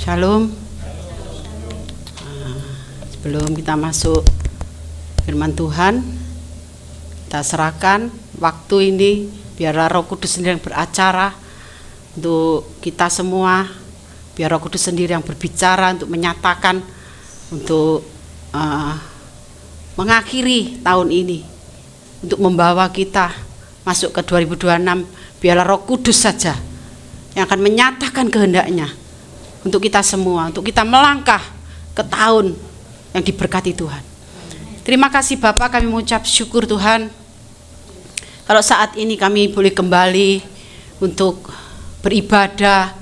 Shalom. Sebelum kita masuk firman Tuhan, kita serahkan waktu ini biarlah Roh Kudus sendiri yang beracara untuk kita semua. Biar Roh Kudus sendiri yang berbicara untuk menyatakan, untuk mengakhiri tahun ini, untuk membawa kita masuk ke 2026. Biarlah Roh Kudus saja yang akan menyatakan kehendaknya untuk kita semua, untuk kita melangkah ke tahun yang diberkati Tuhan. Terima kasih Bapak, kami mengucap syukur Tuhan kalau saat ini kami boleh kembali untuk beribadah,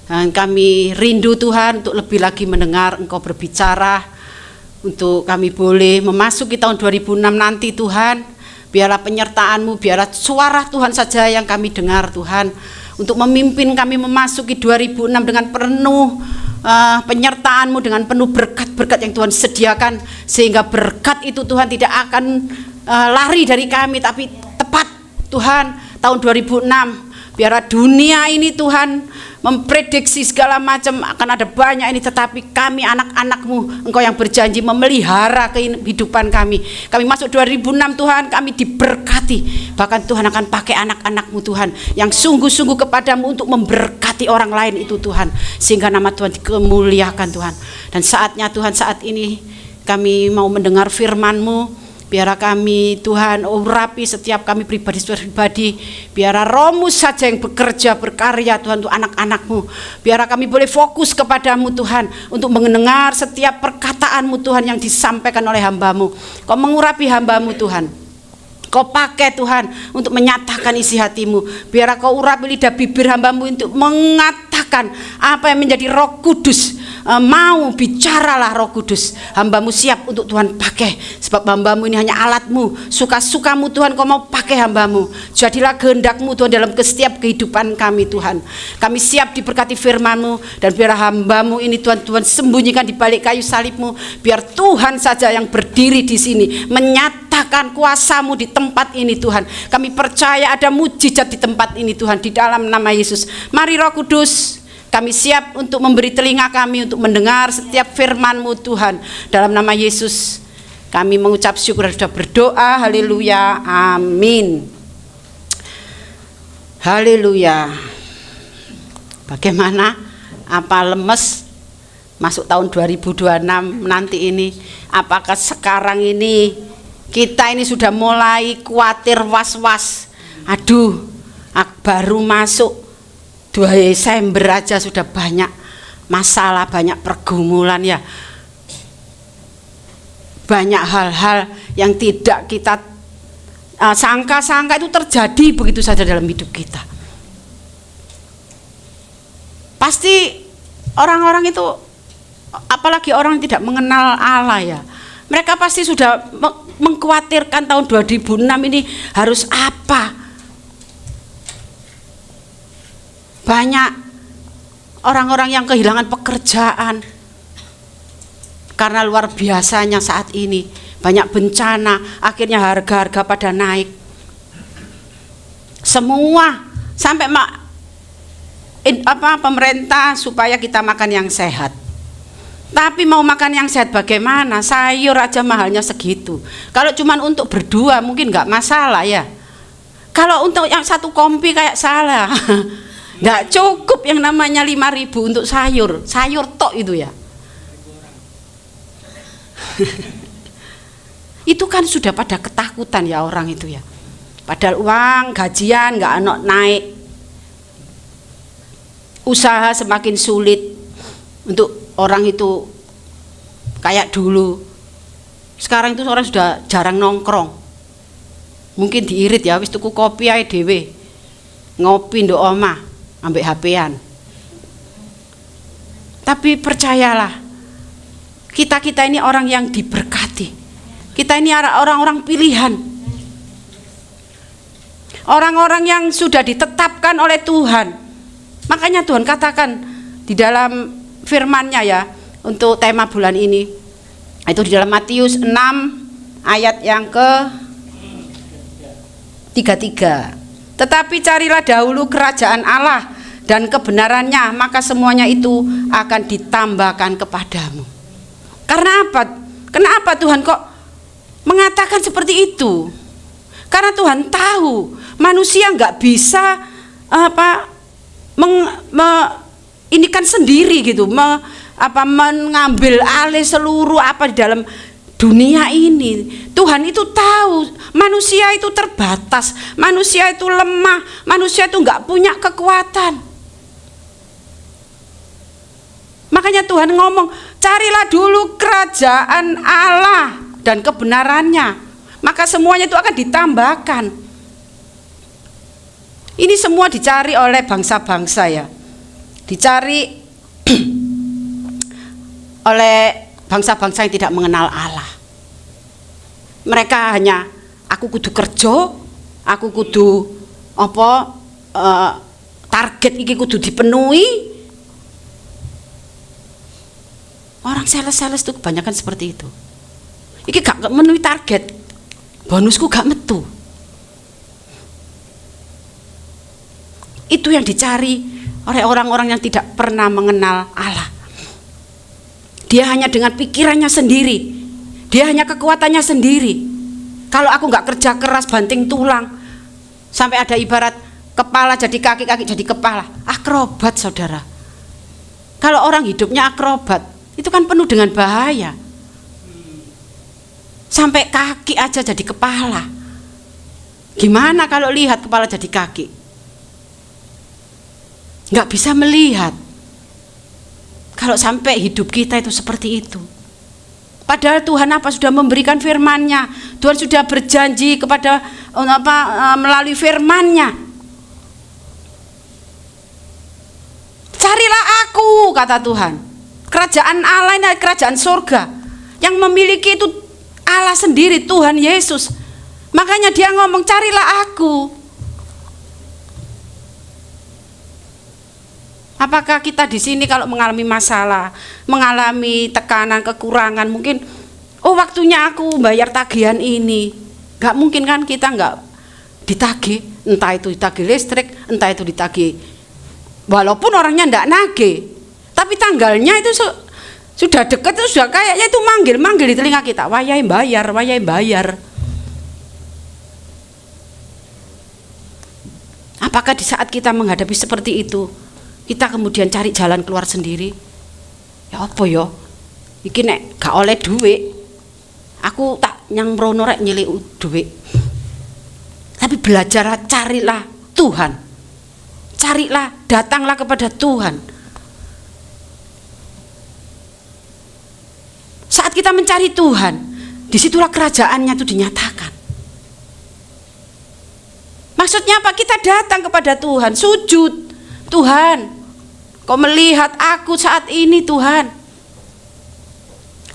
dan kami rindu Tuhan untuk lebih lagi mendengar Engkau berbicara, untuk kami boleh memasuki tahun 2006 nanti Tuhan. Biarlah penyertaan-Mu, biarlah suara Tuhan saja yang kami dengar Tuhan, untuk memimpin kami memasuki 2006 dengan penuh penyertaan-Mu, dengan penuh berkat-berkat yang Tuhan sediakan, sehingga berkat itu Tuhan tidak akan lari dari kami, tapi tepat Tuhan tahun 2006. Biarlah dunia ini Tuhan memprediksi segala macam akan ada banyak ini, tetapi kami anak-anak-Mu, Engkau yang berjanji memelihara kehidupan kami. Kami masuk 2006 Tuhan, kami diberkati. Bahkan Tuhan akan pakai anak-anak-Mu Tuhan yang sungguh-sungguh kepadamu untuk memberkati orang lain itu Tuhan, sehingga nama Tuhan dikemuliakan Tuhan. Dan saatnya Tuhan, saat ini kami mau mendengar firman-Mu. Biarlah kami Tuhan urapi setiap kami pribadi, biarlah Roh-Mu saja yang bekerja berkarya Tuhan untuk anak-anak-Mu. Biarlah kami boleh fokus kepadamu Tuhan, untuk mendengar setiap perkataan-Mu Tuhan yang disampaikan oleh hamba-Mu. Kau mengurapi hamba-Mu Tuhan, Kau pakai Tuhan untuk menyatakan isi hati-Mu. Biarlah Kau urapi lidah bibir hamba-Mu untuk mengatakan apa yang menjadi Roh Kudus mau. Bicaralah Roh Kudus, hamba-Mu siap untuk Tuhan pakai, sebab hamba-Mu ini hanya alat-Mu. Suka-suka-Mu Tuhan Kau mau pakai hamba-Mu. Jadilah kehendak-Mu Tuhan dalam setiap kehidupan kami Tuhan. Kami siap diberkati firman-Mu, dan biarlah hamba-Mu ini Tuhan sembunyikan di balik kayu salib-Mu. Biar Tuhan saja yang berdiri di sini menyatakan kuasa-Mu di tempat ini Tuhan. Kami percaya ada mujizat di tempat ini Tuhan, di dalam nama Yesus. Mari Roh Kudus, kami siap untuk memberi telinga kami untuk mendengar setiap firman-Mu Tuhan. Dalam nama Yesus kami mengucap syukur dan sudah berdoa. Haleluya, amin. Haleluya. Bagaimana? Apa lemes masuk tahun 2026 nanti ini? Apakah sekarang ini kita ini sudah mulai khawatir, was-was? Aduh, baru masuk 2 Desember aja sudah banyak masalah, banyak pergumulan ya. Banyak hal-hal yang tidak kita sangka-sangka itu terjadi begitu saja dalam hidup kita. Pasti orang-orang itu, apalagi orang yang tidak mengenal Allah ya, mereka pasti sudah mengkhawatirkan tahun 2006 ini harus apa. Banyak orang-orang yang kehilangan pekerjaan karena luar biasanya saat ini banyak bencana, akhirnya harga-harga pada naik. Semua sampai pemerintah supaya kita makan yang sehat. Tapi mau makan yang sehat bagaimana? Sayur aja mahalnya segitu. Kalau cuman untuk berdua mungkin nggak masalah ya. Kalau untuk yang satu kompi kayak salah. Nggak cukup yang namanya 5.000 untuk sayur tok itu ya. Itu kan sudah pada ketakutan ya orang itu ya. Padahal uang gajian nggak naik, usaha semakin sulit untuk orang itu kayak dulu. Sekarang itu orang sudah jarang nongkrong, mungkin diirit ya, wis tuku kopi ae dhewe, ngopi ndok omah ambek HP-an. Tapi percayalah, kita ini orang yang diberkati. Kita ini orang-orang pilihan, orang-orang yang sudah ditetapkan oleh Tuhan. Makanya Tuhan katakan di dalam firman-Nya ya, untuk tema bulan ini, itu di dalam Matius 6 ayat yang ke 33. Tetapi carilah dahulu kerajaan Allah dan kebenarannya, maka semuanya itu akan ditambahkan kepadamu. Karena apa? Kenapa Tuhan kok mengatakan seperti itu? Karena Tuhan tahu manusia nggak bisa inikan sendiri gitu, mengambil alih seluruh apa di dalam dunia ini. Tuhan itu tahu manusia itu terbatas, manusia itu lemah, manusia itu nggak punya kekuatan. Makanya Tuhan ngomong, carilah dulu kerajaan Allah dan kebenarannya, maka semuanya itu akan ditambahkan. Ini semua dicari oleh bangsa-bangsa ya, dicari oleh bangsa-bangsa yang tidak mengenal Allah. Mereka hanya, aku kudu kerja, aku kudu target iki kudu dipenuhi. Orang sales-sales itu kebanyakan seperti itu. Iki gak memenuhi target, bonusku gak metu. Itu yang dicari oleh orang-orang yang tidak pernah mengenal Allah. Dia hanya dengan pikirannya sendiri, dia hanya kekuatannya sendiri. Kalau aku gak kerja keras banting tulang, sampai ada ibarat kepala jadi kaki, kaki jadi kepala, akrobat saudara. Kalau orang hidupnya akrobat, itu kan penuh dengan bahaya. Sampai kaki aja jadi kepala. Gimana kalau lihat kepala jadi kaki? Nggak bisa melihat. Kalau sampai hidup kita itu seperti itu. Padahal Tuhan sudah memberikan firman-Nya. Tuhan sudah berjanji kepada melalui firman-Nya. Carilah aku, kata Tuhan. Kerajaan Allah ini adalah kerajaan surga. Yang memiliki itu Allah sendiri, Tuhan Yesus. Makanya dia ngomong, carilah aku. Apakah kita di sini kalau mengalami masalah, mengalami tekanan, kekurangan, mungkin waktunya aku bayar tagihan ini. Gak mungkin kan kita gak ditagih, entah itu ditagih listrik, entah itu ditagih, walaupun orangnya ndak nagih, tapi tanggalnya itu sudah dekat, itu sudah kayaknya itu manggil di telinga kita, wayai bayar, wayai bayar. Apakah di saat kita menghadapi seperti itu, kita kemudian cari jalan keluar sendiri? Ya apa ya? Iki nek gak oleh duit, aku tak nyang mrono rek nyelek duit. Tapi belajar, carilah Tuhan. Carilah, datanglah kepada Tuhan. Saat kita mencari Tuhan, disitulah kerajaannya itu dinyatakan. Maksudnya apa? Kita datang kepada Tuhan, sujud. Tuhan, kau melihat aku saat ini Tuhan.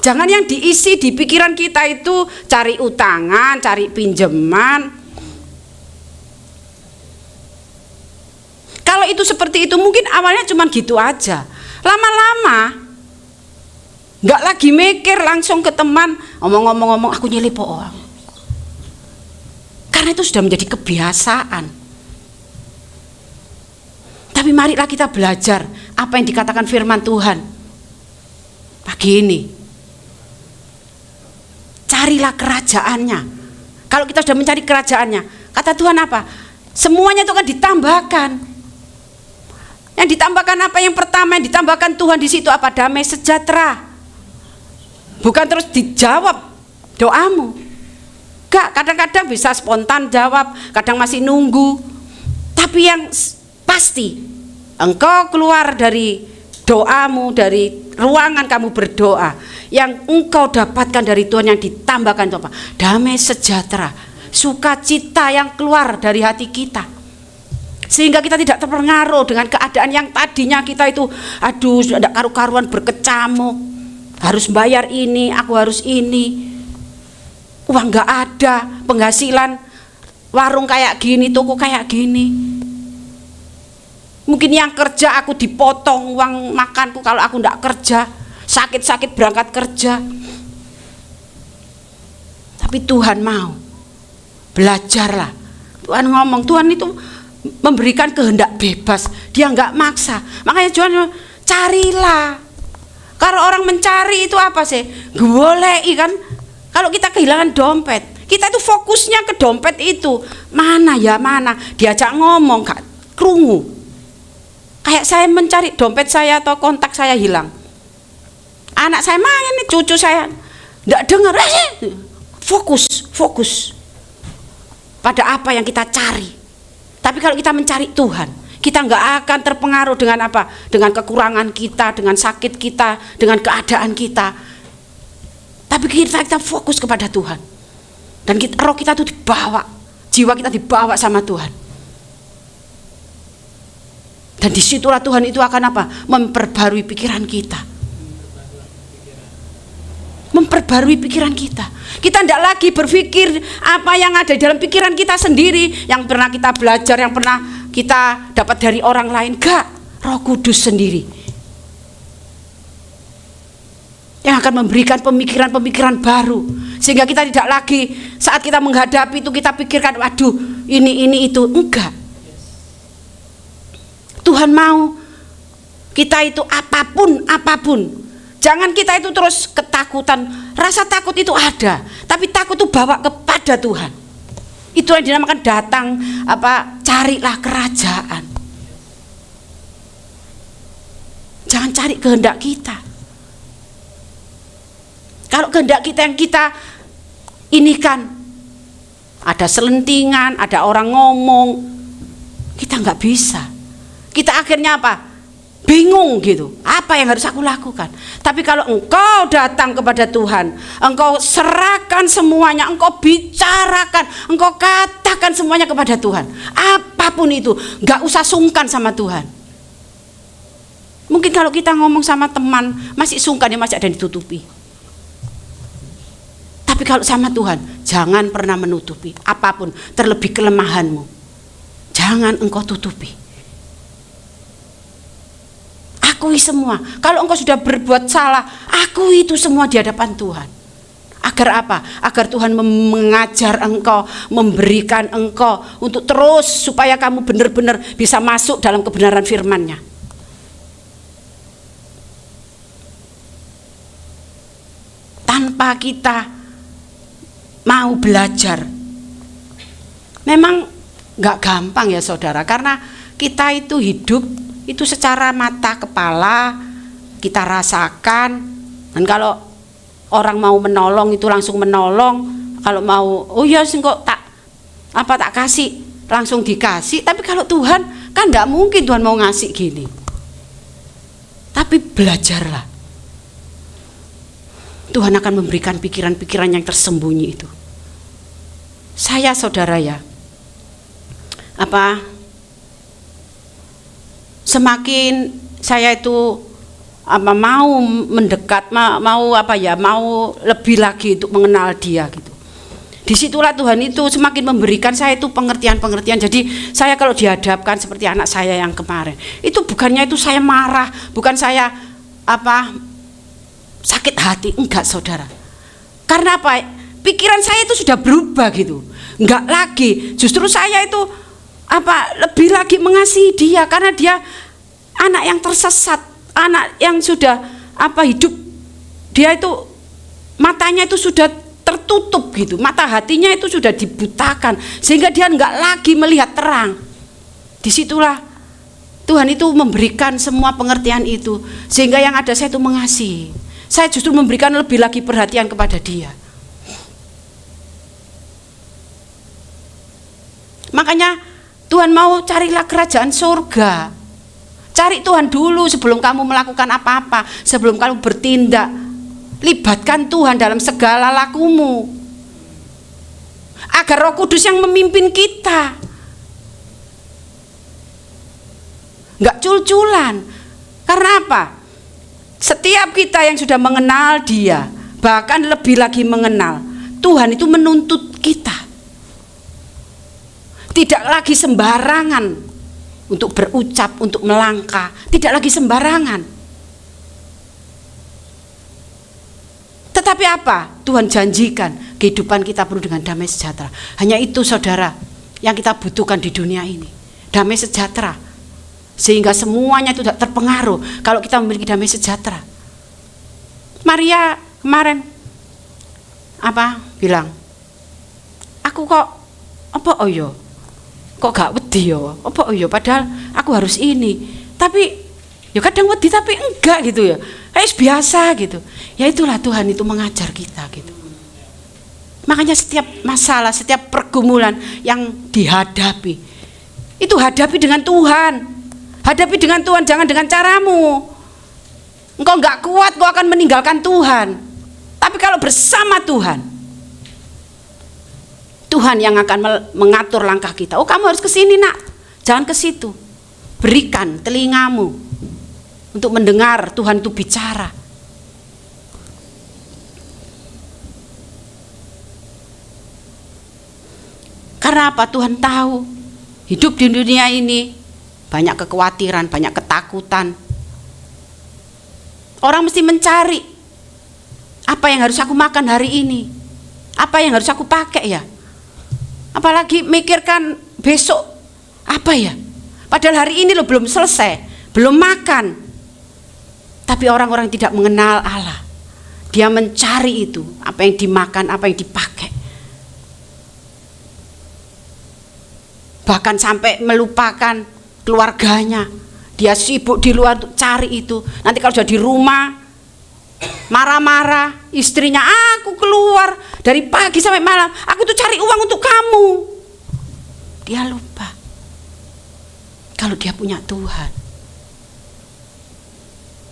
Jangan yang diisi di pikiran kita itu cari utangan, cari pinjaman. Kalau itu seperti itu mungkin awalnya cuma gitu aja. Lama-lama nggak lagi mikir, langsung ke teman, ngomong-ngomong aku nyelipo orang. Karena itu sudah menjadi kebiasaan. Tapi marilah kita belajar apa yang dikatakan firman Tuhan pagi ini. Carilah kerajaannya. Kalau kita sudah mencari kerajaannya, kata Tuhan apa? Semuanya itu akan ditambahkan. Yang ditambahkan apa? Yang pertama yang ditambahkan Tuhan di situ apa? Damai sejahtera. Bukan terus dijawab doamu. Enggak, kadang-kadang bisa spontan jawab, kadang masih nunggu. Tapi yang pasti engkau keluar dari doamu, dari ruangan kamu berdoa, yang engkau dapatkan dari Tuhan yang ditambahkan itu apa? Damai sejahtera, sukacita yang keluar dari hati kita, sehingga kita tidak terpengaruh dengan keadaan yang tadinya kita itu aduh sudah ada karu-karuan berkecamuk, harus bayar ini, aku harus ini, uang nggak ada, penghasilan warung kayak gini, toko kayak gini. Mungkin yang kerja aku dipotong uang makanku kalau aku nggak kerja, sakit-sakit berangkat kerja. Tapi Tuhan mau, belajarlah. Tuhan ngomong, Tuhan itu memberikan kehendak bebas. dia nggak maksa. Makanya Tuhan carilah. Kalau orang mencari itu apa sih? Goleki kan. Kalau kita kehilangan dompet, kita itu fokusnya ke dompet itu. Mana ya mana? Diajak ngomong gak krungu. Kayak saya mencari dompet saya atau kontak saya hilang. Anak saya main nih, cucu saya nggak dengar. Fokus pada apa yang kita cari. Tapi kalau kita mencari Tuhan, kita nggak akan terpengaruh dengan apa? Dengan kekurangan kita, dengan sakit kita, dengan keadaan kita. Tapi kita fokus kepada Tuhan. Dan roh kita itu dibawa, jiwa kita dibawa sama Tuhan. Dan disitulah Tuhan itu akan apa? Memperbarui pikiran kita. Memperbarui pikiran kita. Kita tidak lagi berpikir apa yang ada dalam pikiran kita sendiri, yang pernah kita belajar, yang pernah kita dapat dari orang lain. Enggak, Roh Kudus sendiri yang akan memberikan pemikiran-pemikiran baru, sehingga kita tidak lagi saat kita menghadapi itu kita pikirkan, waduh ini itu. Enggak. Tuhan mau kita itu apapun. Jangan kita itu terus ketakutan. Rasa takut itu ada, tapi takut itu bawa kepada Tuhan. Itu yang dinamakan datang carilah kerajaan. Jangan cari kehendak kita. Kalau kehendak kita yang kita ini kan ada selentingan, ada orang ngomong, kita nggak bisa. Kita akhirnya apa? Bingung gitu. Apa yang harus aku lakukan? Tapi kalau engkau datang kepada Tuhan, engkau serahkan semuanya, engkau bicarakan, engkau katakan semuanya kepada Tuhan. Apapun itu, nggak usah sungkan sama Tuhan. Mungkin kalau kita ngomong sama teman masih sungkan, ya masih ada yang ditutupi. Tapi kalau sama Tuhan, jangan pernah menutupi apapun, terlebih kelemahanmu. Jangan engkau tutupi. Akui semua. Kalau engkau sudah berbuat salah, akui itu semua di hadapan Tuhan. Agar apa? Agar Tuhan mengajar engkau, memberikan engkau untuk terus supaya kamu benar-benar bisa masuk dalam kebenaran firman-Nya. Tanpa kita mau belajar, memang nggak gampang ya saudara, karena kita itu hidup itu secara mata kepala kita rasakan, dan kalau orang mau menolong itu langsung menolong, kalau mau oh ya kok tak kasih langsung dikasih. Tapi kalau Tuhan kan nggak mungkin Tuhan mau ngasih gini. Tapi belajarlah, Tuhan akan memberikan pikiran-pikiran yang tersembunyi itu. Saya saudara ya, semakin saya itu mau mendekat, mau lebih lagi untuk mengenal Dia gitu. Disitulah Tuhan itu semakin memberikan saya itu pengertian-pengertian. Jadi saya kalau dihadapkan seperti anak saya yang kemarin, itu bukannya itu saya marah, bukan saya sakit hati, enggak saudara. Karena apa? Pikiran saya itu sudah berubah gitu. Enggak lagi, justru saya itu lebih lagi mengasihi dia, karena dia anak yang tersesat, anak yang sudah hidup, dia itu matanya itu sudah tertutup gitu, mata hatinya itu sudah dibutakan, sehingga dia enggak lagi melihat terang. Disitulah Tuhan itu memberikan semua pengertian itu, sehingga yang ada saya itu mengasihi. Saya justru memberikan lebih lagi perhatian kepada dia. Makanya Tuhan mau carilah kerajaan surga. Cari Tuhan dulu sebelum kamu melakukan apa-apa, sebelum kamu bertindak. Libatkan Tuhan dalam segala lakumu, agar Roh Kudus yang memimpin kita. Enggak cul-culan. Karena apa? Setiap kita yang sudah mengenal Dia, bahkan lebih lagi mengenal, Tuhan itu menuntut kita tidak lagi sembarangan untuk berucap, untuk melangkah, tidak lagi sembarangan. Tetapi apa? Tuhan janjikan kehidupan kita penuh dengan damai sejahtera. Hanya itu saudara yang kita butuhkan di dunia ini, damai sejahtera. sehingga semuanya itu tidak terpengaruh kalau kita memiliki damai sejahtera. Maria kemarin bilang, aku kok kok gak wedi yo, padahal aku harus ini, tapi ya kadang wedi tapi enggak gitu ya, kayak biasa gitu. Ya itulah Tuhan itu mengajar kita gitu. Makanya setiap masalah, setiap pergumulan yang dihadapi, itu hadapi dengan Tuhan. Hadapi dengan Tuhan, jangan dengan caramu. Engkau enggak kuat, kau akan meninggalkan Tuhan. Tapi kalau bersama Tuhan, Tuhan yang akan mengatur langkah kita. Oh, kamu harus ke sini nak, jangan ke situ. Berikan telingamu untuk mendengar Tuhan itu bicara. Karena apa? Tuhan tahu hidup di dunia ini banyak kekhawatiran, banyak ketakutan. Orang mesti mencari, apa yang harus aku makan hari ini, apa yang harus aku pakai ya. Apalagi mikirkan besok apa ya, padahal hari ini lo belum selesai, belum makan. Tapi orang-orang tidak mengenal Allah, dia mencari itu, apa yang dimakan, apa yang dipakai, bahkan sampai melupakan keluarganya. Dia sibuk di luar untuk cari itu. Nanti kalau sudah di rumah marah-marah istrinya, aku keluar dari pagi sampai malam, aku tuh cari uang untuk kamu. Dia lupa kalau dia punya Tuhan.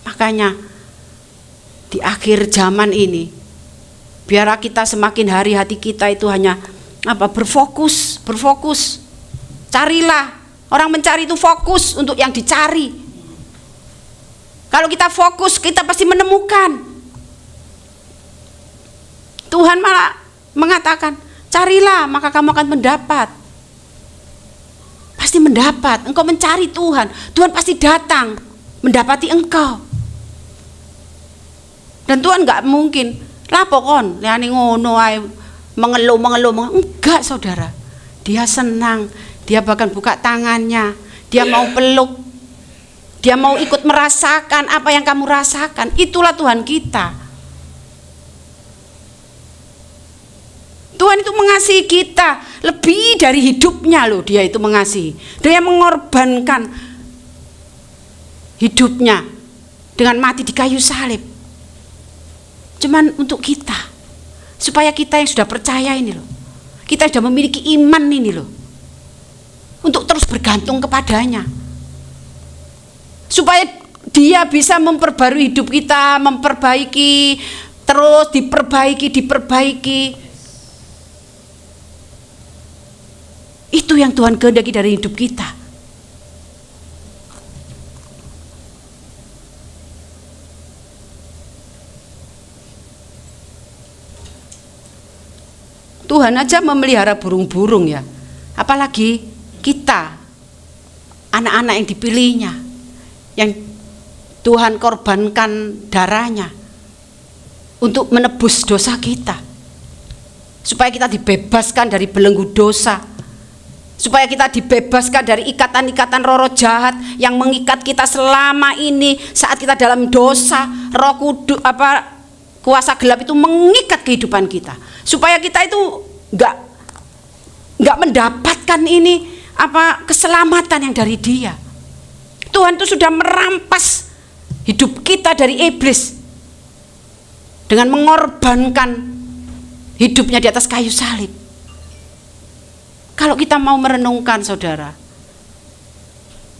Makanya di akhir zaman ini, biar kita semakin hari hati kita itu hanya berfokus. Carilah. Orang mencari itu fokus untuk yang dicari. Kalau kita fokus, kita pasti menemukan. Tuhan malah mengatakan, carilah maka kamu akan mendapat. Pasti mendapat. Engkau mencari Tuhan, Tuhan pasti datang mendapati engkau. Dan Tuhan gak mungkin lapo kon liane ngono ae mengeluh. Enggak, saudara. Dia senang. Dia bahkan buka tangannya, dia mau peluk, dia mau ikut merasakan apa yang kamu rasakan. Itulah Tuhan kita. Tuhan itu mengasihi kita lebih dari hidupnya loh. Dia itu mengasihi. Dia mengorbankan hidupnya dengan mati di kayu salib. Cuman untuk kita, supaya kita yang sudah percaya ini loh, kita sudah memiliki iman ini loh, untuk terus bergantung kepadanya, supaya dia bisa memperbarui hidup kita, memperbaiki, terus diperbaiki. Itu yang Tuhan kehendaki dari hidup kita. Tuhan aja memelihara burung-burung ya, apalagi kita, anak-anak yang dipilihnya, yang Tuhan korbankan darahnya untuk menebus dosa kita, supaya kita dibebaskan dari belenggu dosa, supaya kita dibebaskan dari ikatan-ikatan roh jahat yang mengikat kita selama ini. Saat kita dalam dosa, roh kudus, kuasa gelap itu mengikat kehidupan kita, supaya kita itu nggak mendapatkan ini keselamatan yang dari Dia. Tuhan itu sudah merampas hidup kita dari iblis dengan mengorbankan hidupnya di atas kayu salib. Kalau kita mau merenungkan, saudara,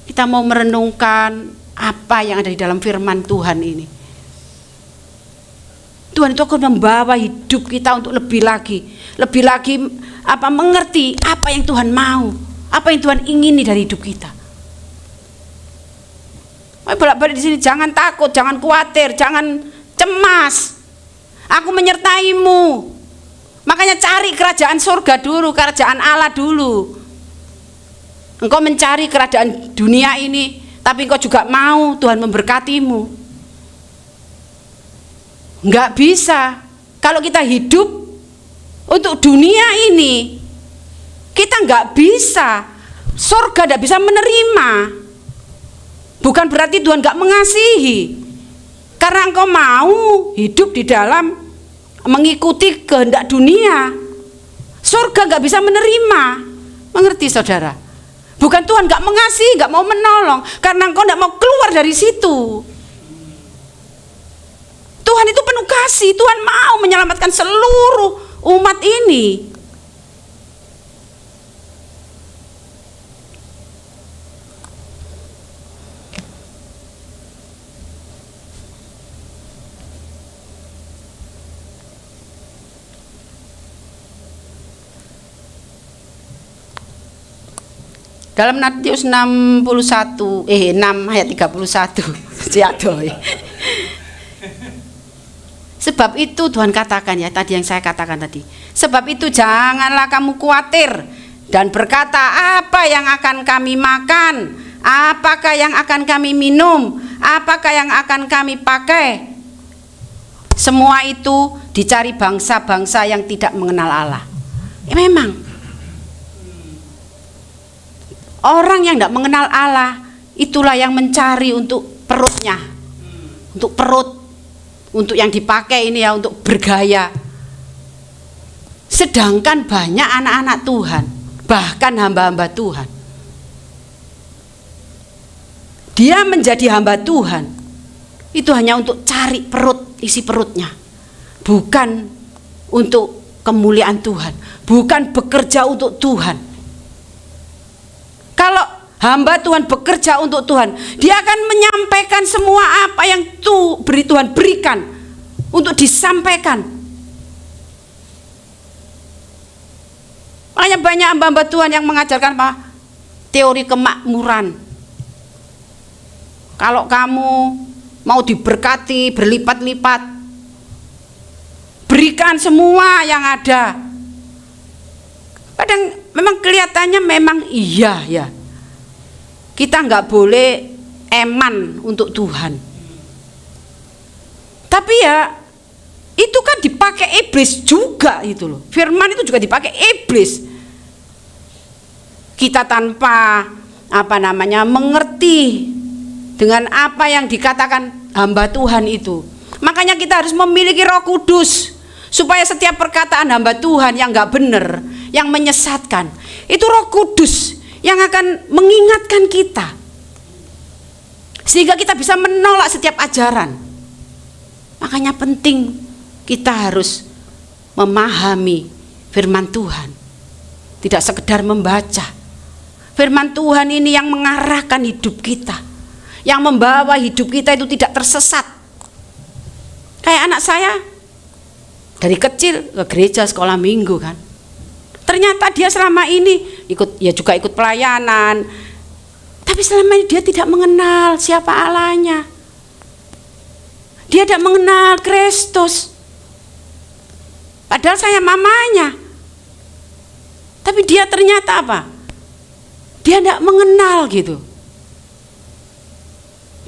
kita mau merenungkan apa yang ada di dalam firman Tuhan ini, Tuhan itu akan membawa hidup kita untuk lebih lagi mengerti apa yang Tuhan mau, apa yang Tuhan ingini dari hidup kita. Bolak-balik di sini, jangan takut, jangan khawatir, jangan cemas. Aku menyertaimu. Makanya cari kerajaan surga dulu, kerajaan Allah dulu. Engkau mencari kerajaan dunia ini, tapi engkau juga mau Tuhan memberkatimu. Enggak bisa. Kalau kita hidup untuk dunia ini, kita enggak bisa. Surga enggak bisa menerima. Bukan berarti Tuhan gak mengasihi, karena engkau mau hidup di dalam mengikuti kehendak dunia. Surga gak bisa menerima. Mengerti saudara? Bukan Tuhan gak mengasihi, gak mau menolong, karena engkau gak mau keluar dari situ. Tuhan itu penuh kasih. Tuhan mau menyelamatkan seluruh umat ini. Dalam Matius 6 ayat 31. Sebab itu Tuhan katakan, ya tadi yang saya katakan tadi. Sebab itu janganlah kamu khawatir dan berkata, apa yang akan kami makan, apakah yang akan kami minum, apakah yang akan kami pakai. Semua itu dicari bangsa-bangsa yang tidak mengenal Allah. Memang orang yang tidak mengenal Allah itulah yang mencari untuk perutnya, untuk perut, untuk yang dipakai ini ya, untuk bergaya. Sedangkan banyak anak-anak Tuhan, bahkan hamba-hamba Tuhan, dia menjadi hamba Tuhan itu hanya untuk cari perut, isi perutnya, bukan untuk kemuliaan Tuhan, bukan bekerja untuk Tuhan. Kalau hamba Tuhan bekerja untuk Tuhan, dia akan menyampaikan semua apa yang Tuhan berikan untuk disampaikan. Makanya banyak hamba-hamba Tuhan yang mengajarkan apa? Teori kemakmuran. Kalau kamu mau diberkati berlipat-lipat, berikan semua yang ada. Kadang memang kelihatannya memang iya ya, kita nggak boleh eman untuk Tuhan. Tapi ya itu kan dipakai iblis juga itu loh. Firman itu juga dipakai iblis. Kita tanpa mengerti dengan apa yang dikatakan hamba Tuhan itu. Makanya kita harus memiliki Roh Kudus supaya setiap perkataan hamba Tuhan yang nggak benar, yang menyesatkan, itu Roh Kudus yang akan mengingatkan kita, sehingga kita bisa menolak setiap ajaran. Makanya penting kita harus memahami firman Tuhan, tidak sekedar membaca. Firman Tuhan ini yang mengarahkan hidup kita, yang membawa hidup kita itu tidak tersesat. Kayak anak saya dari kecil ke gereja sekolah minggu kan, ternyata dia selama ini juga ikut pelayanan, tapi selama ini dia tidak mengenal siapa Allahnya. Dia tidak mengenal Kristus. Padahal saya mamanya. Tapi dia ternyata apa? Dia tidak mengenal gitu.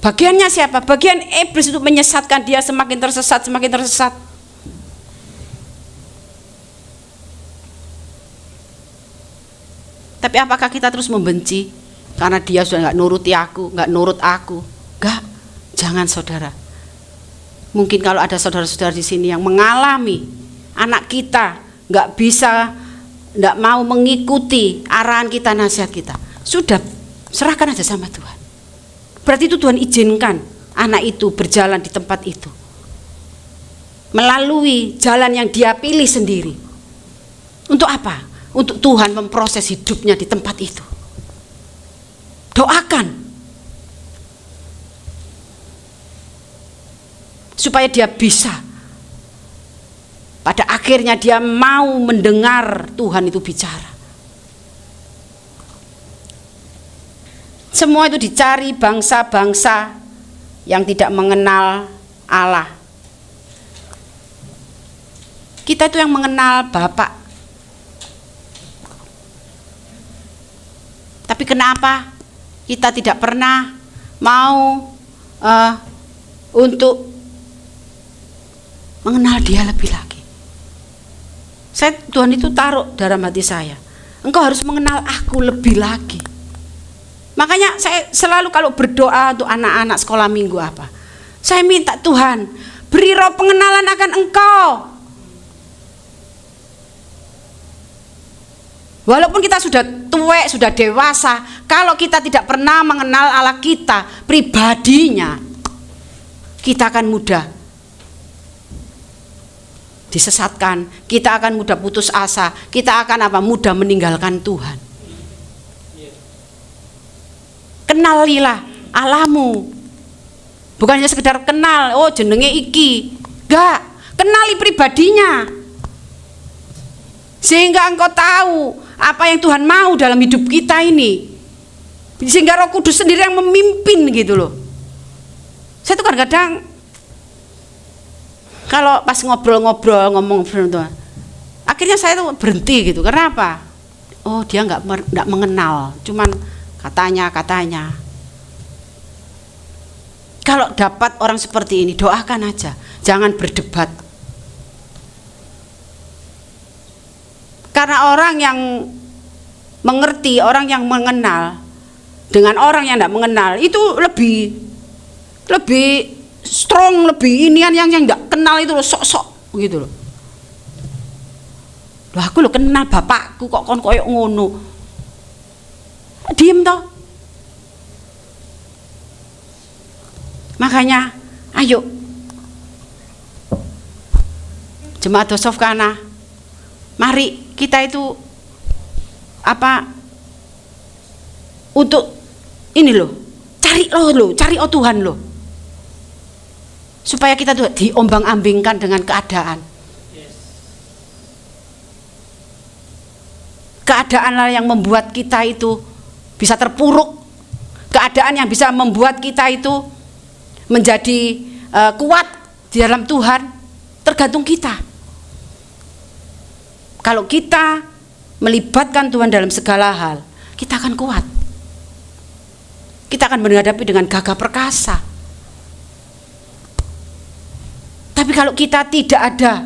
Bagiannya siapa? Bagian iblis untuk menyesatkan dia semakin tersesat, semakin tersesat. Tapi apakah kita terus membenci karena dia sudah nggak nuruti aku, nggak nurut aku? Enggak, jangan saudara. Mungkin kalau ada saudara-saudara di sini yang mengalami anak kita nggak bisa, nggak mau mengikuti arahan kita, nasihat kita, sudah serahkan aja sama Tuhan. Berarti itu Tuhan izinkan anak itu berjalan di tempat itu, melalui jalan yang dia pilih sendiri. Untuk apa? Untuk Tuhan memproses hidupnya di tempat itu. Doakan supaya dia bisa, pada akhirnya dia mau mendengar Tuhan itu bicara. Semua itu dicari bangsa-bangsa yang tidak mengenal Allah. Kita itu yang mengenal Bapa. Tapi kenapa kita tidak pernah mau untuk mengenal Dia lebih lagi? Tuhan itu taruh dalam hati saya, engkau harus mengenal aku lebih lagi. Makanya saya selalu kalau berdoa untuk anak-anak sekolah minggu apa, saya minta Tuhan beri roh pengenalan akan Engkau. Walaupun kita sudah tua, sudah dewasa, kalau kita tidak pernah mengenal Allah kita pribadinya, kita akan mudah disesatkan, kita akan mudah putus asa, kita akan mudah meninggalkan Tuhan. Kenalilah Allahmu, bukan hanya sekedar kenal, oh jenenge iki, enggak, kenali pribadinya, sehingga engkau tahu apa yang Tuhan mau dalam hidup kita ini, sehingga Roh Kudus sendiri yang memimpin gitu loh. Saya tuh kadang-kadang kalau pas ngobrol-ngobrol ngomong Tuhan, akhirnya saya tuh berhenti gitu. Kenapa? Oh dia nggak mengenal, cuman katanya. Kalau dapat orang seperti ini, doakan aja, jangan berdebat. Karena orang yang mengerti, orang yang mengenal dengan orang yang tidak mengenal itu lebih strong, lebih inian. Yang tidak kenal itu loh, sok-sok gitu loh. Loh aku lo kenal bapakku kok kon koyok ngono. Diem toh. Makanya ayo Jemaat Dosofkana, mari kita itu untuk ini loh, cari Tuhan loh, supaya kita tuh diombang-ambingkan dengan keadaan. Keadaanlah yang membuat kita itu bisa terpuruk, keadaan yang bisa membuat kita itu menjadi kuat di dalam Tuhan, tergantung kita. Kalau kita melibatkan Tuhan dalam segala hal, kita akan kuat. Kita akan menghadapi dengan gagah perkasa. Tapi kalau kita tidak ada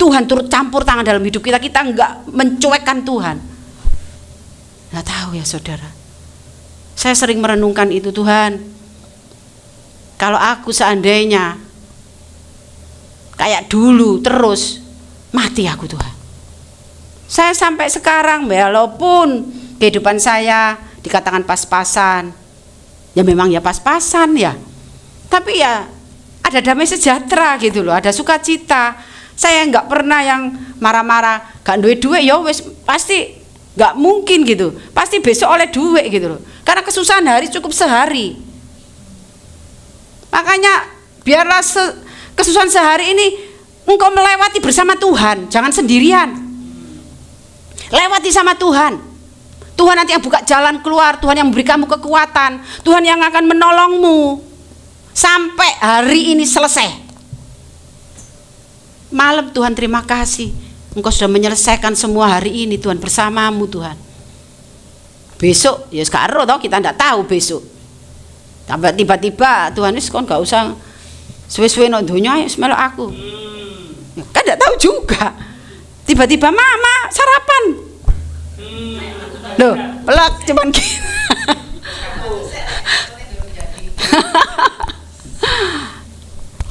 Tuhan turut campur tangan dalam hidup kita, kita enggak mencuekkan Tuhan. Nggak tahu ya saudara. Saya sering merenungkan itu, Tuhan. Kalau aku seandainya kayak dulu terus, mati aku Tuhan. Saya sampai sekarang, walaupun kehidupan saya dikatakan pas-pasan, ya memang ya pas-pasan ya, tapi ya ada damai sejahtera gitu loh, ada sukacita. Saya nggak pernah yang marah-marah, gak duit ya wes pasti nggak mungkin gitu, pasti besok oleh duit gitu loh, karena kesusahan hari cukup sehari. Makanya biarlah kesusahan sehari ini engkau melewati bersama Tuhan, jangan sendirian. Lewati sama Tuhan. Tuhan nanti yang buka jalan keluar, Tuhan yang memberi kamu kekuatan, Tuhan yang akan menolongmu sampai hari ini selesai. Malam Tuhan terima kasih, Engkau sudah menyelesaikan semua hari ini Tuhan, bersamamu Tuhan. Besok ya sekarang toh kita tidak tahu besok. Tiba-tiba Tuhan wis kon gak usah suwe-suwe nang donya wis melok aku. Ya, kan tidak tahu juga. Tiba-tiba mama sarapan. Loh, pelak cuman gitu.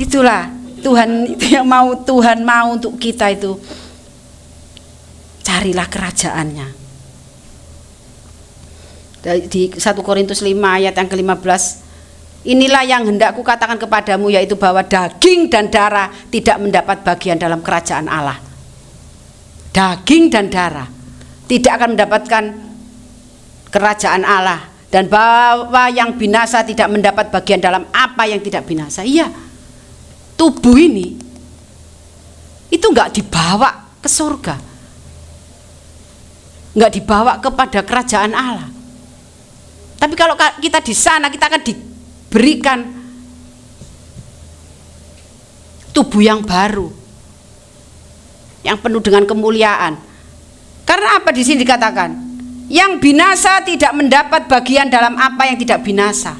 Itulah Tuhan itu yang mau, Tuhan mau untuk kita itu. Carilah kerajaannya. Di 1 Korintus 5 ayat yang ke-15, inilah yang hendak kukatakan kepadamu, yaitu bahwa daging dan darah tidak mendapat bagian dalam kerajaan Allah. Daging dan darah tidak akan mendapatkan kerajaan Allah, dan bahwa yang binasa tidak mendapat bagian dalam apa yang tidak binasa. Iya, tubuh ini itu enggak dibawa ke surga, enggak dibawa kepada kerajaan Allah. Tapi kalau kita di sana, kita akan diberikan tubuh yang baru, yang penuh dengan kemuliaan. Karena apa di sini dikatakan? Yang binasa tidak mendapat bagian dalam apa yang tidak binasa.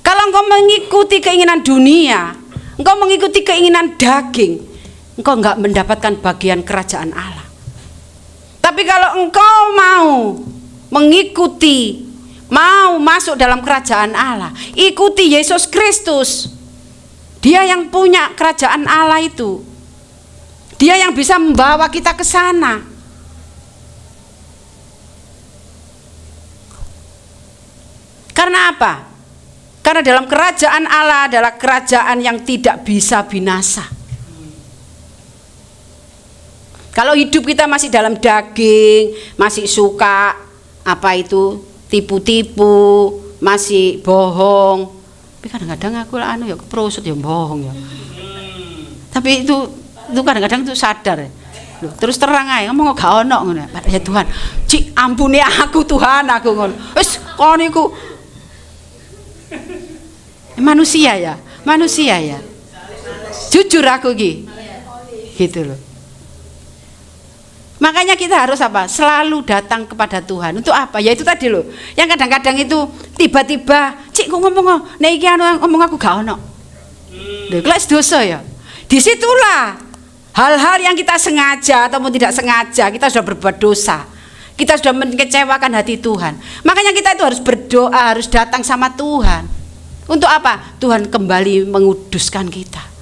Kalau engkau mengikuti keinginan dunia, engkau mengikuti keinginan daging, engkau enggak mendapatkan bagian kerajaan Allah. Tapi kalau engkau mau mengikuti, mau masuk dalam kerajaan Allah, ikuti Yesus Kristus. Dia yang punya kerajaan Allah itu. Dia yang bisa membawa kita ke sana. Karena apa? Karena dalam kerajaan Allah adalah kerajaan yang tidak bisa binasa. Kalau hidup kita masih dalam daging, masih suka apa itu tipu-tipu, masih bohong. Tapi kadang-kadang aku lah ya keprosot ya bohong ya. Tapi itu kadang-kadang itu sadar. Loh, terus terang aja ngomong gak ono ngono. Ya Tuhan, cik ampuni aku Tuhan, aku ngono. Wis kon niku manusia ya. Jujur aku gitu loh. Makanya kita harus apa? Selalu datang kepada Tuhan. Untuk apa? Ya itu tadi loh. Yang kadang-kadang itu tiba-tiba, cik kok ngomong, nek iki ngomong aku gak ono. Lho, kelas dosa ya. Disitulah hal-hal yang kita sengaja ataupun tidak sengaja kita sudah berbuat dosa. Kita sudah mengecewakan hati Tuhan. Makanya kita itu harus berdoa, harus datang sama Tuhan. Untuk apa? Tuhan kembali menguduskan kita.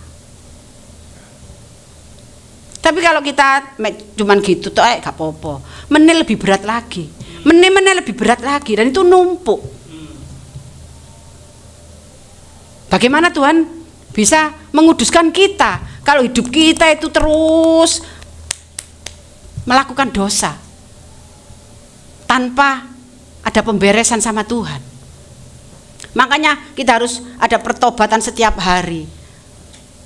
Tapi kalau kita cuman gitu tuh gak apa-apa. Meneh lebih berat lagi. Meneh lebih berat lagi dan itu numpuk. Bagaimana Tuhan bisa menguduskan kita kalau hidup kita itu terus melakukan dosa tanpa ada pemberesan sama Tuhan? Makanya kita harus ada pertobatan setiap hari.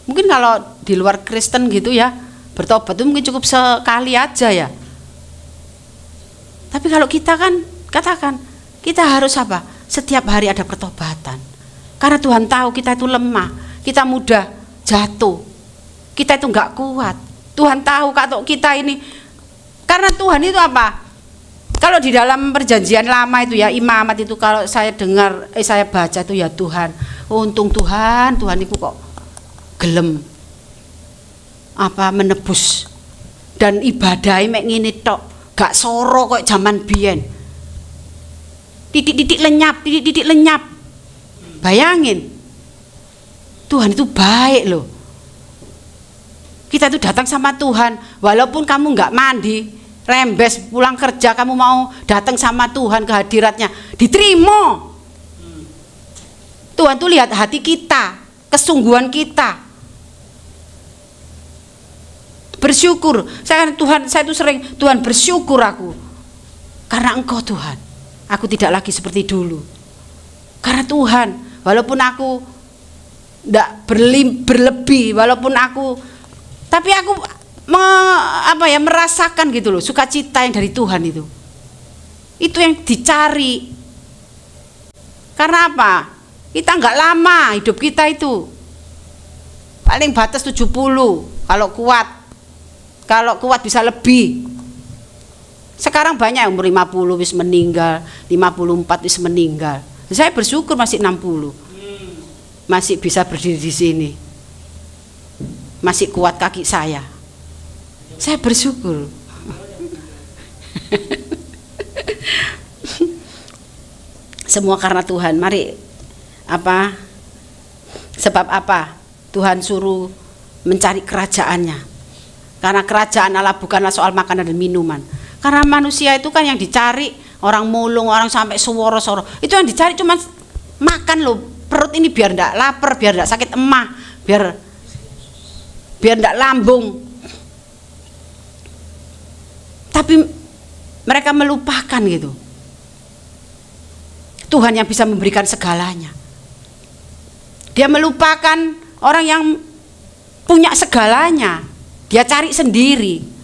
Mungkin kalau di luar Kristen gitu ya, bertobat itu mungkin cukup sekali aja ya. Tapi kalau kita kan katakan kita harus apa? Setiap hari ada pertobatan. Karena Tuhan tahu kita itu lemah, kita mudah jatuh, kita itu nggak kuat. Tuhan tahu kalau kita ini, karena Tuhan itu apa? Kalau di dalam perjanjian lama itu ya imamat itu kalau saya dengar, saya baca itu ya Tuhan, untung Tuhan itu kok gelem apa menebus dan ibadahnya mek ngene tok, gak soro kok zaman biyen. Titik-titik lenyap. Bayangin. Tuhan itu baik loh. Kita itu datang sama Tuhan walaupun kamu nggak mandi, rembes pulang kerja, kamu mau datang sama Tuhan ke hadiratnya, diterima. Tuhan tuh lihat hati kita, kesungguhan kita. Bersyukur. Saya itu sering Tuhan bersyukur aku. Karena Engkau Tuhan, aku tidak lagi seperti dulu. Karena Tuhan, walaupun aku tidak berlebih, walaupun tapi aku merasakan gitu loh, sukacita yang dari Tuhan itu yang dicari. Karena apa? Kita nggak lama hidup kita itu, paling batas 70, kalau kuat bisa lebih. Sekarang banyak yang umur 50 wis meninggal, 54 wis meninggal. Saya bersyukur masih 60, masih bisa berdiri di sini, masih kuat kaki saya bersyukur. Semua karena Tuhan. Mari sebab apa Tuhan suruh mencari kerajaannya? Karena kerajaan Allah bukanlah soal makanan dan minuman. Karena manusia itu kan yang dicari, orang mulung, orang sampai suworo-soro, itu yang dicari cuma makan loh, perut ini biar ndak lapar, biar ndak sakit emah, biar ndak lambung. Tapi mereka melupakan gitu Tuhan yang bisa memberikan segalanya. Dia melupakan orang yang punya segalanya, dia cari sendiri.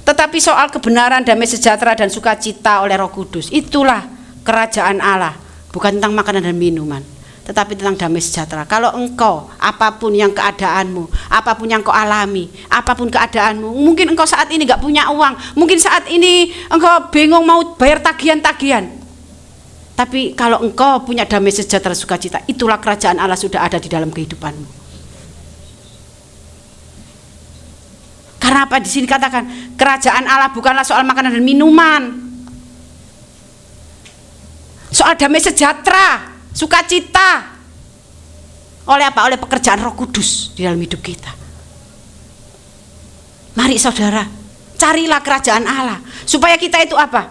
Tetapi soal kebenaran, damai sejahtera dan sukacita oleh Roh Kudus, itulah kerajaan Allah, bukan tentang makanan dan minuman, tetapi tentang damai sejahtera. Kalau engkau, apapun yang keadaanmu, apapun yang kau alami, apapun keadaanmu, mungkin engkau saat ini gak punya uang, mungkin saat ini engkau bingung mau bayar tagihan-tagihan, tapi kalau engkau punya damai sejahtera sukacita, itulah kerajaan Allah sudah ada di dalam kehidupanmu. Karena Karena apa di sini katakan kerajaan Allah bukanlah soal makanan dan minuman. Soal damai sejahtera, sukacita. Oleh apa? Oleh pekerjaan Roh Kudus di dalam hidup kita. Mari saudara, carilah kerajaan Allah supaya kita itu apa?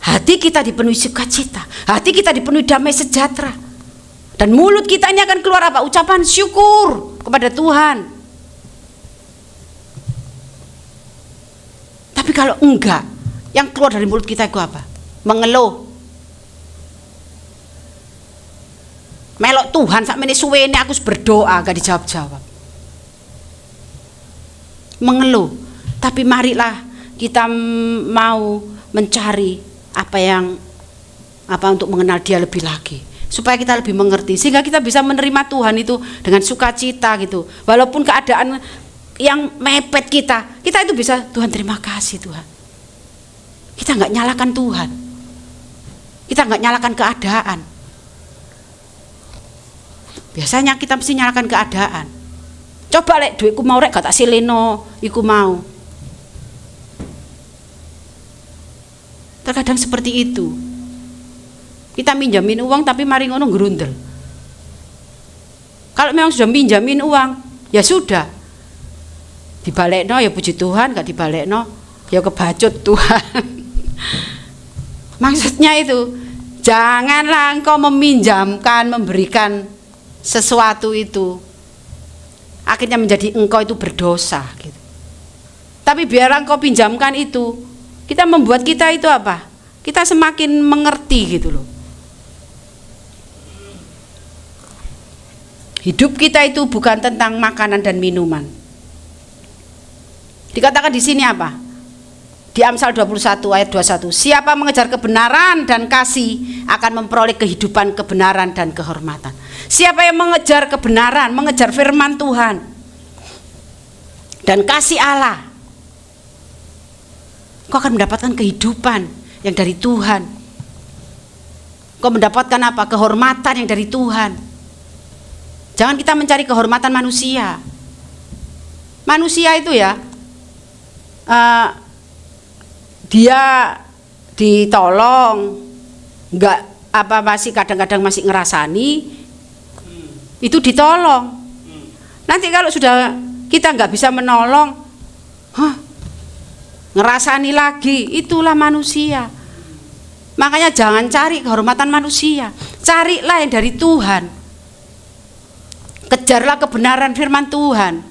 Hati kita dipenuhi sukacita, hati kita dipenuhi damai sejahtera. Dan mulut kita ini akan keluar apa? Ucapan syukur kepada Tuhan. Tapi kalau enggak, yang keluar dari mulut kita itu apa? Mengeluh. Melok Tuhan sak mene suwene aku berdoa gak dijawab-jawab. Mengeluh. Tapi marilah kita mau mencari apa untuk mengenal Dia lebih lagi, supaya kita lebih mengerti, sehingga kita bisa menerima Tuhan itu dengan sukacita gitu. Walaupun keadaan yang mepet kita itu bisa, Tuhan terima kasih Tuhan. Kita nggak nyalakan Tuhan, kita nggak nyalakan keadaan. Biasanya kita mesti nyalakan keadaan. Coba lek duitku mau rek gak tak sileno, iku mau. Terkadang seperti itu. Kita minjamin uang tapi mari ngono gerundel. Kalau memang sudah minjamin uang, ya sudah. Dibalekno ya puji Tuhan, gak dibalekno ya kebacut Tuhan. Maksudnya itu, janganlah engkau meminjamkan, memberikan sesuatu itu akhirnya menjadi engkau itu berdosa gitu. Tapi biarlah engkau pinjamkan itu, kita membuat kita itu apa? Kita semakin mengerti gitu loh. Hidup kita itu bukan tentang makanan dan minuman. Dikatakan di sini apa? Di Amsal 21 ayat 21, siapa mengejar kebenaran dan kasih akan memperoleh kehidupan, kebenaran dan kehormatan. Siapa yang mengejar kebenaran, mengejar firman Tuhan dan kasih Allah, kau akan mendapatkan kehidupan yang dari Tuhan. Kau mendapatkan apa? Kehormatan yang dari Tuhan. Jangan kita mencari kehormatan manusia. Manusia itu ya, dia ditolong, enggak apa masih kadang-kadang masih ngerasani, itu ditolong. Nanti kalau sudah kita enggak bisa menolong, ngerasani lagi, itulah manusia. Makanya jangan cari kehormatan manusia, carilah yang dari Tuhan. Kejarlah kebenaran firman Tuhan,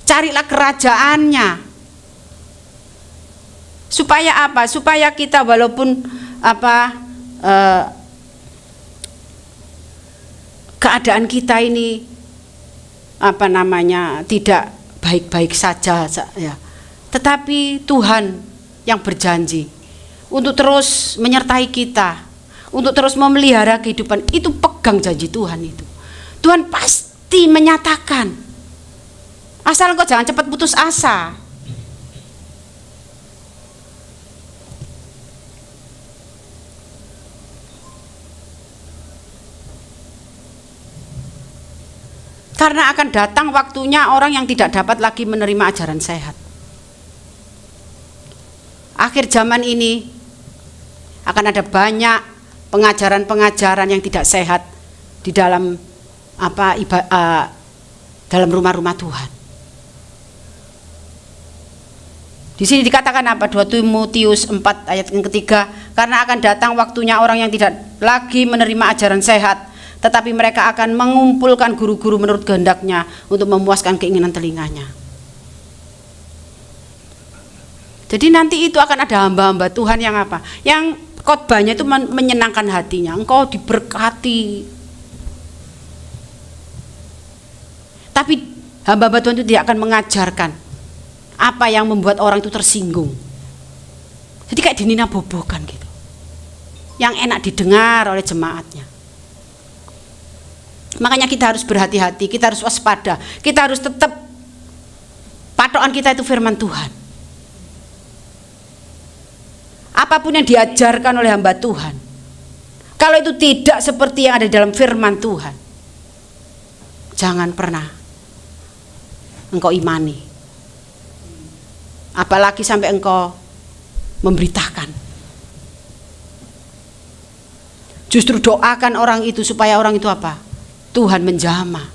carilah kerajaannya. Supaya apa? Supaya kita walaupun keadaan kita ini tidak baik-baik saja ya. Tetapi Tuhan yang berjanji untuk terus menyertai kita, untuk terus memelihara kehidupan itu, pegang janji Tuhan itu. Tuhan pasti menyatakan. Asal engkau jangan cepat putus asa. Karena akan datang waktunya orang yang tidak dapat lagi menerima ajaran sehat. Akhir zaman ini akan ada banyak pengajaran-pengajaran yang tidak sehat di dalam dalam rumah-rumah Tuhan. Di sini dikatakan apa? 2 Timotius 4 ayat yang ketiga, karena akan datang waktunya orang yang tidak lagi menerima ajaran sehat, tetapi mereka akan mengumpulkan guru-guru menurut kehendaknya untuk memuaskan keinginan telinganya. Jadi nanti itu akan ada hamba-hamba Tuhan yang apa? Yang khotbahnya itu menyenangkan hatinya, engkau diberkati. Tapi hamba-hamba Tuhan itu tidak akan mengajarkan apa yang membuat orang itu tersinggung. Jadi kayak dinina bobokan gitu, yang enak didengar oleh jemaatnya. Makanya kita harus berhati-hati, kita harus waspada, kita harus tetap patokan kita itu firman Tuhan. Apapun yang diajarkan oleh hamba Tuhan, kalau itu tidak seperti yang ada dalam firman Tuhan, jangan pernah engkau imani. Apalagi sampai engkau memberitakan. Justru doakan orang itu supaya orang itu apa? Tuhan menjamah.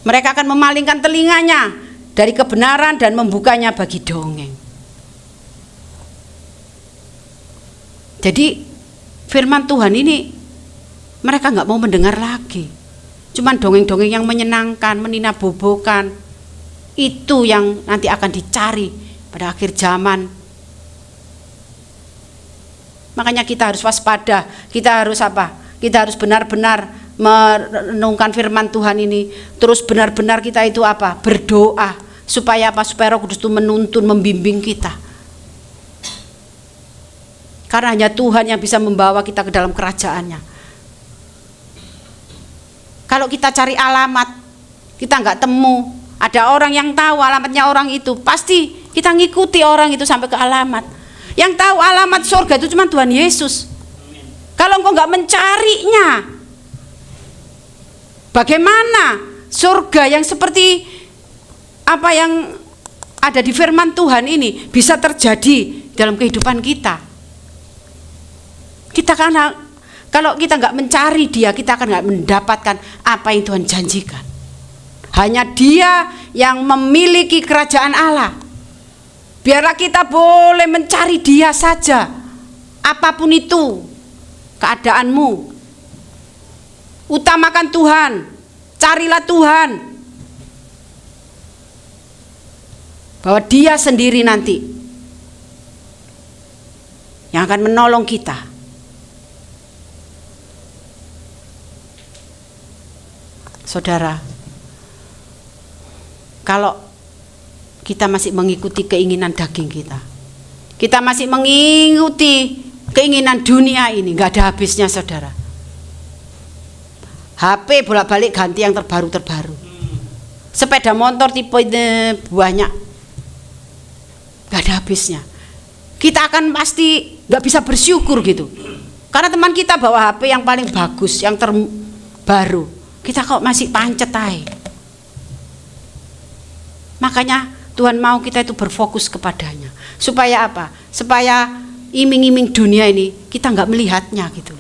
Mereka akan memalingkan telinganya dari kebenaran dan membukanya bagi dongeng. Jadi firman Tuhan ini mereka nggak mau mendengar lagi. Cuman dongeng-dongeng yang menyenangkan, meninabobokan. Itu yang nanti akan dicari pada akhir zaman. Makanya kita harus waspada. Kita harus apa? Kita harus benar-benar merenungkan firman Tuhan ini. Terus benar-benar kita itu apa? Berdoa. Supaya apa? Supaya Roh Kudus itu menuntun, membimbing kita. Karena hanya Tuhan yang bisa membawa kita ke dalam kerajaannya. Kalau kita cari alamat, kita nggak temu. Ada orang yang tahu alamatnya orang itu, pasti kita ngikuti orang itu sampai ke alamat. Yang tahu alamat surga itu cuma Tuhan Yesus. Kalau engkau nggak mencarinya, bagaimana surga yang seperti apa yang ada di firman Tuhan ini bisa terjadi dalam kehidupan kita? Kita karena kalau kita nggak mencari Dia, kita akan nggak mendapatkan apa yang Tuhan janjikan. Hanya Dia yang memiliki kerajaan Allah. Biarlah kita boleh mencari Dia saja, apapun itu keadaanmu. Utamakan Tuhan, carilah Tuhan, bahwa Dia sendiri nanti yang akan menolong kita. Saudara, kalau kita masih mengikuti keinginan daging kita masih mengikuti keinginan dunia ini, nggak ada habisnya, saudara. HP bolak-balik ganti yang terbaru-terbaru. Sepeda motor tipe banyak, nggak ada habisnya. Kita akan pasti nggak bisa bersyukur gitu, karena teman kita bawa HP yang paling bagus, yang terbaru. Kita kok masih pancet aja. Makanya Tuhan mau kita itu berfokus kepadanya. Supaya apa? Supaya iming-iming dunia ini kita nggak melihatnya gitu.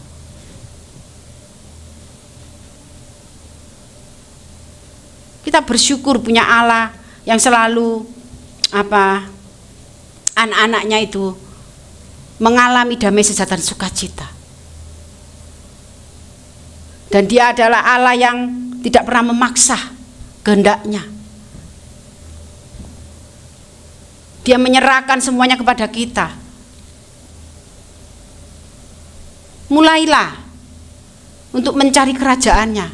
Kita bersyukur punya Allah yang selalu apa? Anak-anaknya itu mengalami damai sejahtera dan sukacita. Dan Dia adalah Allah yang tidak pernah memaksa kehendaknya. Dia menyerahkan semuanya kepada kita. Mulailah untuk mencari kerajaannya.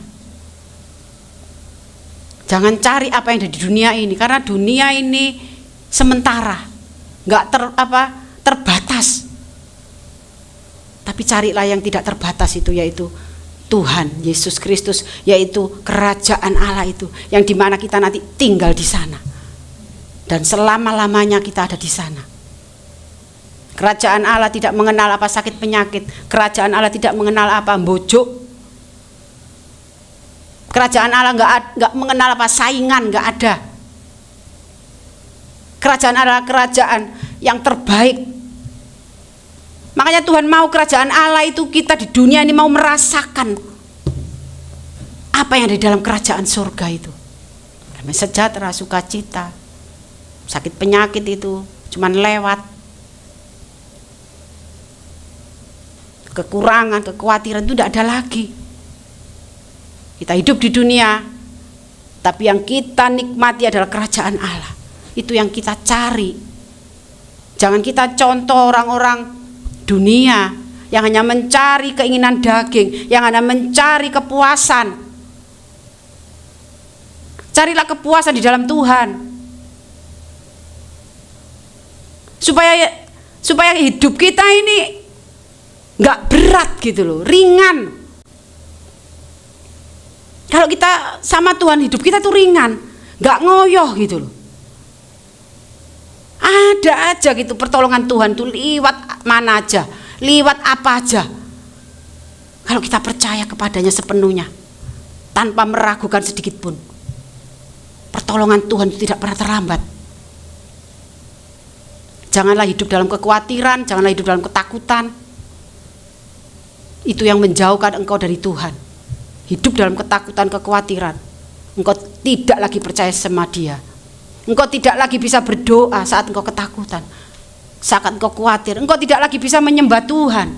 Jangan cari apa yang ada di dunia ini, karena dunia ini sementara, nggak terbatas. Tapi carilah yang tidak terbatas itu, yaitu Tuhan Yesus Kristus, yaitu kerajaan Allah itu, yang dimana kita nanti tinggal di sana dan selama-lamanya kita ada di sana. Kerajaan Allah tidak mengenal apa sakit penyakit. Kerajaan Allah tidak mengenal apa bojok. Kerajaan Allah nggak mengenal apa saingan, nggak ada. Kerajaan Allah kerajaan yang terbaik. Makanya Tuhan mau kerajaan Allah itu kita di dunia ini mau merasakan apa yang ada di dalam kerajaan surga itu. Damai sejahtera, sukacita, sakit penyakit itu cuman lewat. Kekurangan, kekhawatiran itu tidak ada lagi. Kita hidup di dunia, tapi yang kita nikmati adalah kerajaan Allah. Itu yang kita cari. Jangan kita contoh orang-orang dunia yang hanya mencari keinginan daging, yang hanya mencari kepuasan. Carilah kepuasan di dalam Tuhan, supaya hidup kita ini nggak berat gitu loh, ringan. Kalau kita sama Tuhan, hidup kita tuh ringan, nggak ngoyoh gitu loh. Ada aja gitu pertolongan Tuhan tuh liwat mana aja, liwat apa aja. Kalau kita percaya kepadanya sepenuhnya, tanpa meragukan sedikit pun. Pertolongan Tuhan itu tidak pernah terlambat. Janganlah hidup dalam kekhawatiran, janganlah hidup dalam ketakutan. Itu yang menjauhkan engkau dari Tuhan. Hidup dalam ketakutan, kekhawatiran, engkau tidak lagi percaya sama Dia. Engkau tidak lagi bisa berdoa saat engkau ketakutan, saat engkau khawatir. Engkau tidak lagi bisa menyembah Tuhan.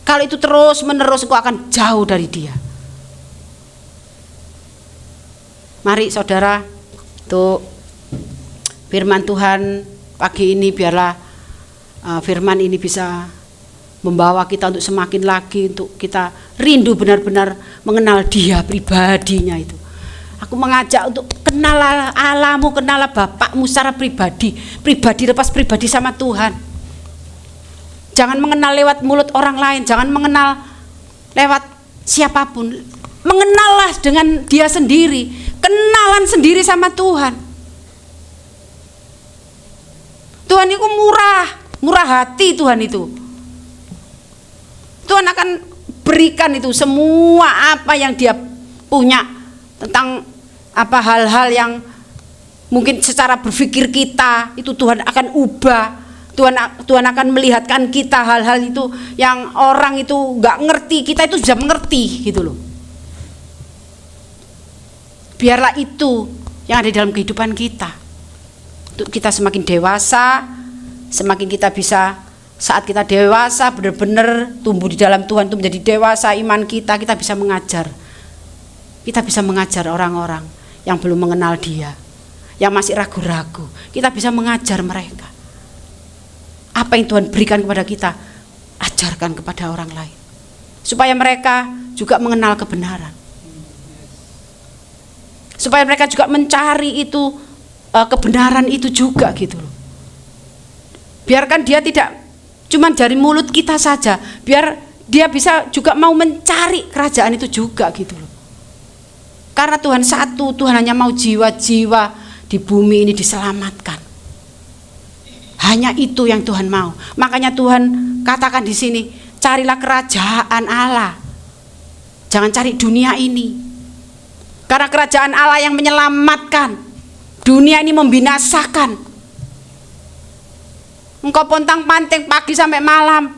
Kalau itu terus menerus, engkau akan jauh dari Dia. Mari saudara, untuk firman Tuhan pagi ini, biarlah firman ini bisa membawa kita untuk semakin lagi, untuk kita rindu benar-benar mengenal Dia pribadinya itu. Aku mengajak untuk kenal Allahmu, kenal Bapakmu secara pribadi lepas pribadi sama Tuhan. Jangan mengenal lewat mulut orang lain, jangan mengenal lewat siapapun. Mengenallah dengan Dia sendiri, kenalan sendiri sama Tuhan. Tuhan itu murah hati. Tuhan itu, Tuhan akan berikan itu semua apa yang Dia punya, tentang apa hal-hal yang mungkin secara berpikir kita itu Tuhan akan ubah. Tuhan akan melihatkan kita hal-hal itu yang orang itu nggak ngerti, kita itu sudah mengerti gitu loh. Biarlah itu yang ada dalam kehidupan kita, untuk kita semakin dewasa, semakin kita bisa, saat kita dewasa benar-benar tumbuh di dalam Tuhan, itu menjadi dewasa iman kita bisa mengajar. Kita bisa mengajar orang-orang yang belum mengenal Dia, yang masih ragu-ragu. Kita bisa mengajar mereka. Apa yang Tuhan berikan kepada kita, ajarkan kepada orang lain, supaya mereka juga mengenal kebenaran, supaya mereka juga mencari itu kebenaran itu juga gitu loh. Biarkan dia tidak cuma dari mulut kita saja, biar dia bisa juga mau mencari kerajaan itu juga gitu loh. Karena Tuhan satu, Tuhan hanya mau jiwa-jiwa di bumi ini diselamatkan. Hanya itu yang Tuhan mau. Makanya Tuhan katakan di sini, carilah kerajaan Allah. Jangan cari dunia ini. Karena kerajaan Allah yang menyelamatkan. Dunia ini membinasakan. Engkau pontang-panting pagi sampai malam,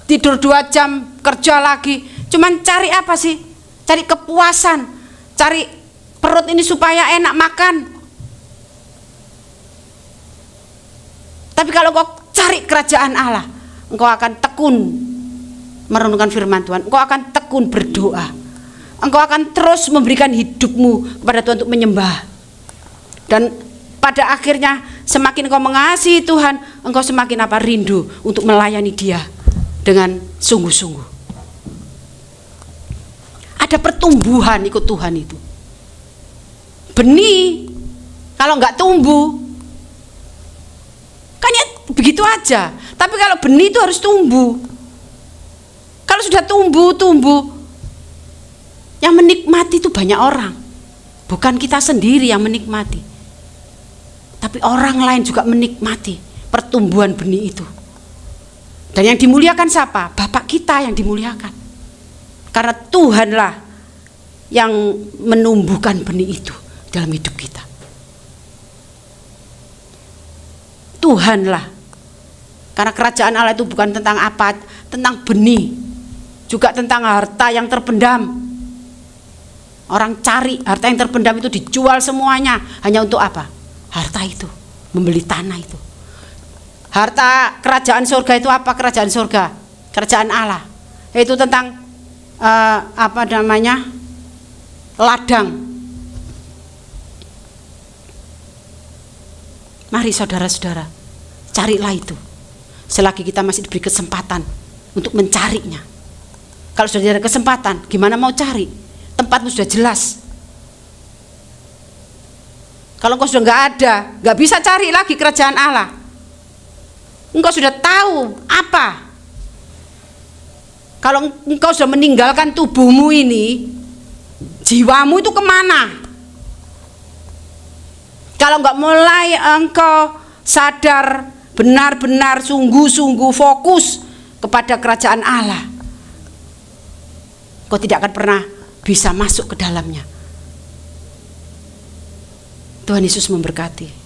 tidur 2 jam, kerja lagi. Cuman cari apa sih? Cari kepuasan. Cari perut ini supaya enak makan. Tapi kalau kau cari kerajaan Allah, engkau akan tekun merenungkan firman Tuhan. Engkau akan tekun berdoa. Engkau akan terus memberikan hidupmu kepada Tuhan untuk menyembah. Dan pada akhirnya semakin engkau mengasihi Tuhan, engkau semakin rindu untuk melayani Dia dengan sungguh-sungguh. Ada pertumbuhan ikut Tuhan itu. Benih kalau nggak tumbuh, kan ya begitu aja. Tapi kalau benih itu harus tumbuh. Kalau sudah tumbuh, yang menikmati itu banyak orang. Bukan kita sendiri yang menikmati, tapi orang lain juga menikmati pertumbuhan benih itu. Dan yang dimuliakan siapa? Bapak kita yang dimuliakan. Karena Tuhanlah yang menumbuhkan benih itu dalam hidup kita. Tuhanlah. Karena kerajaan Allah itu bukan tentang apa, tentang benih, juga tentang harta yang terpendam. Orang cari harta yang terpendam itu, dijual semuanya hanya untuk apa? Harta itu, membeli tanah itu. Harta kerajaan surga itu apa? Kerajaan surga, kerajaan Allah, yaitu tentang ladang. Mari saudara-saudara, carilah itu selagi kita masih diberi kesempatan untuk mencarinya. Kalau sudah ada kesempatan, gimana mau cari? Tempatmu sudah jelas. Kalau engkau sudah nggak ada, nggak bisa cari lagi kerajaan Allah. Engkau sudah tahu apa. Kalau engkau sudah meninggalkan tubuhmu ini, jiwamu itu kemana? Kalau nggak mulai engkau sadar, benar-benar sungguh-sungguh fokus kepada kerajaan Allah, engkau tidak akan pernah bisa masuk ke dalamnya. Tuhan Yesus memberkati.